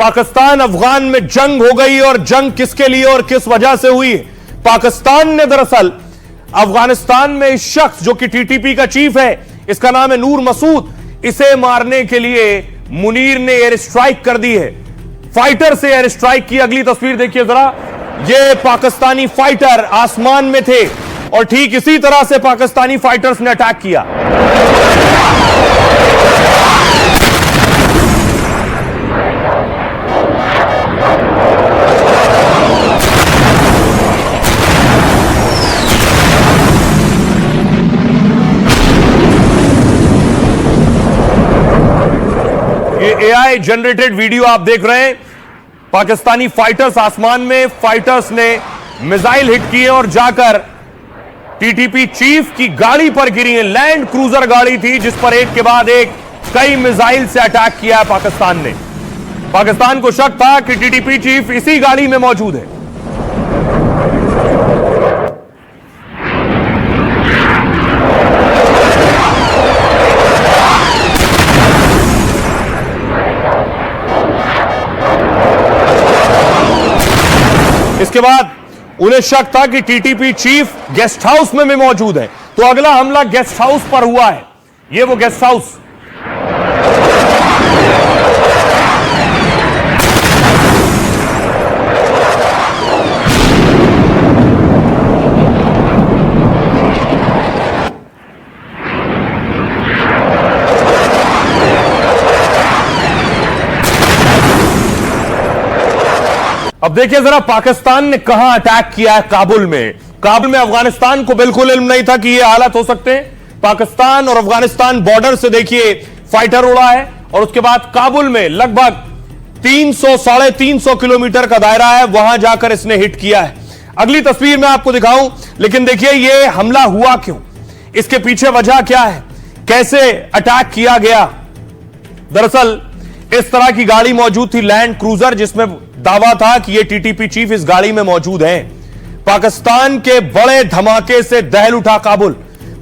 पाकिस्तान अफगान में जंग हो गई और जंग किसके लिए और किस वजह से हुई। पाकिस्तान ने दरअसल अफगानिस्तान में इस शख्स जो कि टीटीपी का चीफ है, इसका नाम है नूर मसूद, इसे मारने के लिए मुनीर ने एयर स्ट्राइक कर दी है। फाइटर से एयर स्ट्राइक की। अगली तस्वीर देखिए जरा, ये पाकिस्तानी फाइटर आसमान में थे और ठीक इसी तरह से पाकिस्तानी फाइटर्स ने अटैक किया। ये एआई जनरेटेड वीडियो आप देख रहे हैं। पाकिस्तानी फाइटर्स आसमान में, फाइटर्स ने मिसाइल हिट किए और जाकर टीटीपी चीफ की गाड़ी पर गिरी है। लैंड क्रूजर गाड़ी थी जिस पर एक के बाद एक कई मिसाइल से अटैक किया है पाकिस्तान ने। पाकिस्तान को शक था कि टीटीपी चीफ इसी गाड़ी में मौजूद है। इसके बाद उन्हें शक था कि टीटीपी चीफ गेस्ट हाउस में भी मौजूद है, तो अगला हमला गेस्ट हाउस पर हुआ है। ये वो गेस्ट हाउस। अब देखिए जरा, पाकिस्तान ने कहां अटैक किया है। काबुल में। काबुल में अफगानिस्तान को बिल्कुल इल्म नहीं था कि ये हालात हो सकते हैं। पाकिस्तान और अफगानिस्तान बॉर्डर से देखिए फाइटर उड़ा है और उसके बाद काबुल में लगभग 300-350 किलोमीटर का दायरा है, वहां जाकर इसने हिट किया है। अगली तस्वीर में आपको दिखाऊं, लेकिन देखिए ये हमला हुआ क्यों, इसके पीछे वजह क्या है, कैसे अटैक किया गया। दरअसल इस तरह की गाड़ी मौजूद थी, लैंड क्रूजर, जिसमें दावा था कि ये टीटीपी चीफ इस गाड़ी में मौजूद हैं। पाकिस्तान के बड़े धमाके से दहल उठा काबुल।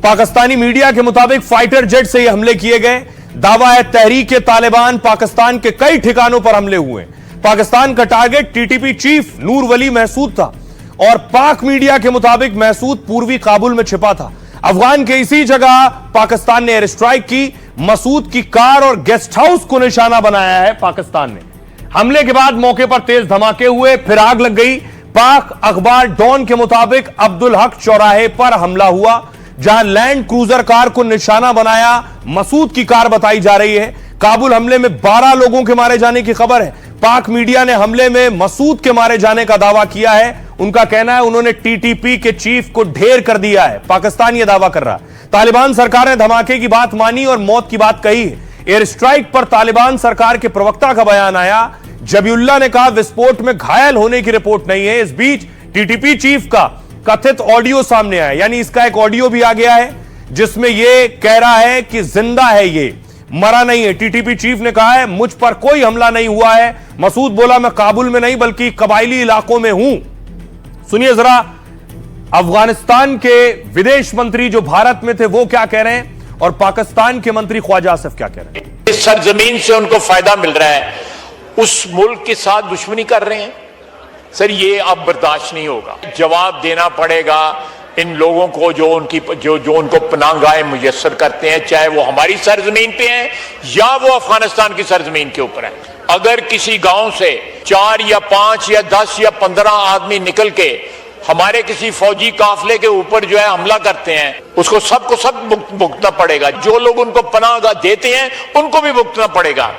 पाकिस्तानी मीडिया के मुताबिक फाइटर जेट से ये हमले किए गए। दावा है तहरीक तालिबान पाकिस्तान के कई ठिकानों पर हमले हुए। पाकिस्तान का टारगेट टीटीपी चीफ नूर वली महसूद था और पाक मीडिया के मुताबिक महसूद पूर्वी काबुल में छिपा था। अफगान के इसी जगह पाकिस्तान ने एयर स्ट्राइक की। मसूद की कार और गेस्ट हाउस को निशाना बनाया है पाकिस्तान ने। हमले के बाद मौके पर तेज धमाके हुए, फिर आग लग गई। पाक अखबार डॉन के मुताबिक अब्दुल हक चौराहे पर हमला हुआ, जहां लैंड क्रूजर कार को निशाना बनाया मसूद की कार बताई जा रही है। काबुल हमले में 12 लोगों के मारे जाने की खबर है। पाक मीडिया ने हमले में मसूद के मारे जाने का दावा किया है। उनका कहना है उन्होंने टीटीपी के चीफ को ढेर कर दिया है। पाकिस्तान यह दावा कर रहा है। तालिबान सरकार ने धमाके की बात मानी और मौत की बात कही है। एयर स्ट्राइक पर तालिबान सरकार के प्रवक्ता का बयान आया। जबीउल्ला ने कहा विस्फोट में घायल होने की रिपोर्ट नहीं है। इस बीच टीटीपी चीफ का कथित ऑडियो सामने आया, यानी इसका एक ऑडियो भी आ गया है जिसमें यह कह रहा है कि जिंदा है, ये मरा नहीं है। टीटीपी चीफ ने कहा है मुझ पर कोई हमला नहीं हुआ है। मसूद बोला मैं काबुल में नहीं बल्कि कबायली इलाकों में हूं। सुनिए जरा, अफगानिस्तान के विदेश मंत्री जो भारत में थे वो क्या कह रहे हैं और पाकिस्तान के मंत्री ख्वाजा आसिफ क्या कह रहे हैं। इस सरजमीन से उनको फायदा मिल रहा है, उस मुल्क के साथ दुश्मनी कर रहे हैं। सर ये अब बर्दाश्त नहीं होगा। जवाब देना पड़ेगा इन लोगों को जो उनको पनाहगाहें मुयस्सर करते हैं, चाहे वो हमारी सरजमीन पे हैं या वो अफगानिस्तान की सरजमीन के ऊपर है। अगर किसी गांव से 4 या 5 या 10 या 15 आदमी निकल के हमारे किसी फौजी काफले के ऊपर जो है हमला करते हैं, उसको सबको सब भुगतना पड़ेगा। जो लोग उनको पनाह देते हैं उनको भी भुगतना पड़ेगा।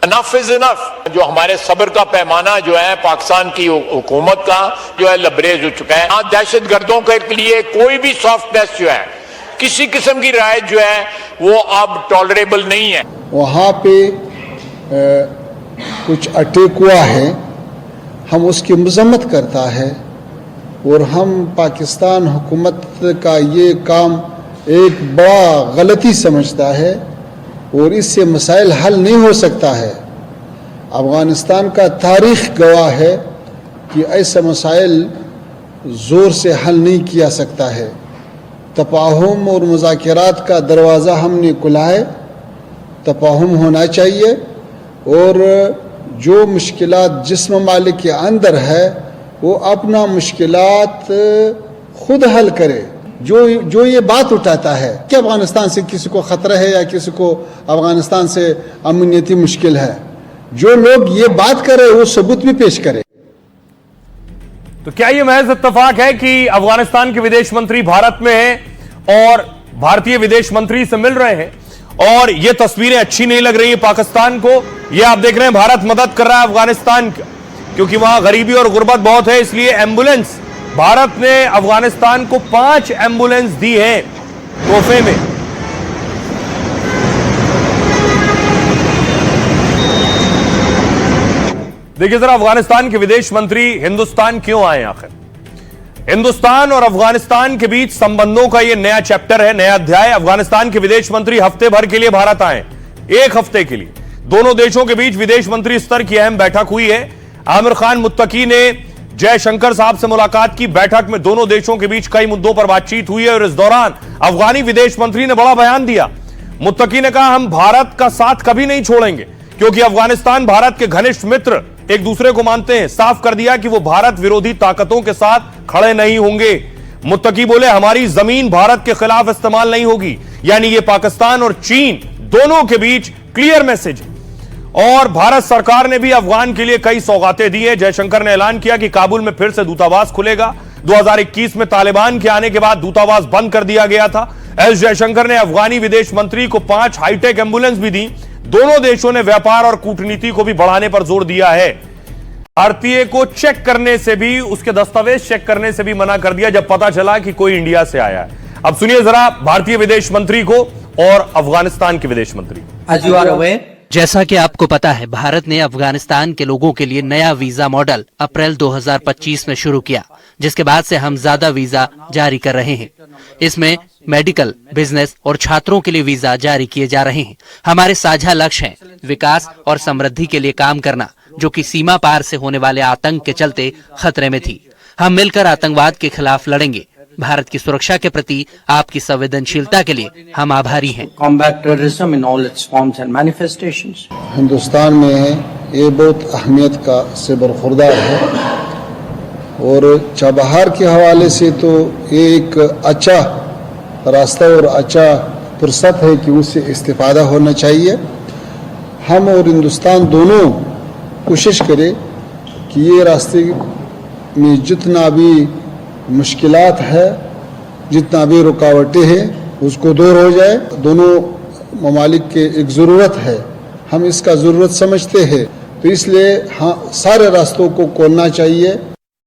Enough is enough. जो हमारे सब्र का पैमाना जो है पाकिस्तान की हुकूमत का जो है लबरेज हो चुका है। दहशत गर्दों के लिए कोई भी सॉफ्टनेस जो है, किसी किस्म की राय जो है वो अब टॉलरेबल नहीं है। वहाँ पे कुछ अटैक हुआ है, हम उसकी मजम्मत करता है और हम पाकिस्तान हुकूमत का ये काम एक बड़ा गलती समझता है और इससे मसाइल हल नहीं हो सकता है। अफ़गानिस्तान का तारीख़ गवाह है कि ऐसे मसाइल ज़ोर से हल नहीं किया सकता है। तफाहुम और मुज़ाकरात का दरवाज़ा हमने खुला है, तफाहुम होना चाहिए और जो मुश्किलात जिस ममालिक के अंदर है वो अपना मुश्किलात खुद हल करे। जो ये बात उठाता है कि अफगानिस्तान से किसी को ख़तरा है या किसी को अफगानिस्तान से अमनीती मुश्किल है, जो लोग ये बात करे वो सबूत भी पेश करे। तो क्या यह महज इत्तेफाक है कि अफगानिस्तान के विदेश मंत्री भारत में हैं और भारतीय विदेश मंत्री से मिल रहे हैं और ये तस्वीरें अच्छी नहीं लग रही है पाकिस्तान को? ये आप देख रहे हैं भारत मदद कर रहा है अफगानिस्तान की, क्योंकि वहां गरीबी और गुर्बत बहुत है, इसलिए एम्बुलेंस भारत ने अफगानिस्तान को 5 एम्बुलेंस दी है तोहफे में। देखिए जरा अफगानिस्तान के विदेश मंत्री हिंदुस्तान क्यों आए आखिर? हिंदुस्तान और अफगानिस्तान के बीच संबंधों का यह नया चैप्टर है, नया अध्याय। अफगानिस्तान के विदेश मंत्री हफ्ते भर के लिए भारत आए, 1 हफ्ते के लिए। दोनों देशों के बीच विदेश मंत्री स्तर की अहम बैठक हुई है। आमिर खान मुत्तकी ने जयशंकर साहब से मुलाकात की। बैठक में दोनों देशों के बीच कई मुद्दों पर बातचीत हुई है और इस दौरान अफगानी विदेश मंत्री ने बड़ा बयान दिया। मुत्तकी ने कहा, हम भारत का साथ कभी नहीं छोड़ेंगे क्योंकि अफगानिस्तान भारत के घनिष्ठ मित्र एक दूसरे को मानते हैं। साफ कर दिया कि वो भारत विरोधी ताकतों के साथ खड़े नहीं होंगे। मुत्तकी बोले, हमारी जमीन भारत के खिलाफ इस्तेमाल नहीं होगी। यानी ये पाकिस्तान और चीन दोनों के बीच क्लियर मैसेज। और भारत सरकार ने भी अफगान के लिए कई सौगातें दी हैं। जयशंकर ने ऐलान किया कि काबुल में फिर से दूतावास खुलेगा। 2021 में तालिबान के आने के बाद दूतावास बंद कर दिया गया था। एस जयशंकर ने अफगानी विदेश मंत्री को 5 हाईटेक एम्बुलेंस भी दी। दोनों देशों ने व्यापार और कूटनीति को भी बढ़ाने पर जोर दिया है। भारतीय को चेक करने से भी, उसके दस्तावेज चेक करने से भी मना कर दिया जब पता चला कि कोई इंडिया से आया है। अब सुनिए जरा भारतीय विदेश मंत्री को और अफगानिस्तान के विदेश मंत्री। जैसा कि आपको पता है, भारत ने अफगानिस्तान के लोगों के लिए नया वीजा मॉडल अप्रैल 2025 में शुरू किया, जिसके बाद से हम ज्यादा वीजा जारी कर रहे हैं। इसमें मेडिकल, बिजनेस और छात्रों के लिए वीजा जारी किए जा रहे हैं। हमारे साझा लक्ष्य हैं विकास और समृद्धि के लिए काम करना, जो कि सीमा पार से होने वाले आतंक के चलते खतरे में थी। हम मिलकर आतंकवाद के खिलाफ लड़ेंगे। भारत की सुरक्षा के प्रति आपकी संवेदनशीलता के लिए हम आभारी हैं। Combat terrorism in all its forms and manifestations. Hindustan में है ये बहुत अहमियत का से बरखुरदार है और चाबहार के हवाले से तो ये एक अच्छा रास्ता और अच्छा फुर्सत है कि उससे इस्तिफादा होना चाहिए। हम और हिंदुस्तान दोनों कोशिश करें कि ये रास्ते में जितना भी मुश्किलात है, जितना भी रुकावटें हैं, उसको दूर हो जाए। दोनों ममालिक के एक ज़रूरत है, हम इसका ज़रूरत समझते हैं, तो इसलिए हाँ सारे रास्तों को खोलना चाहिए।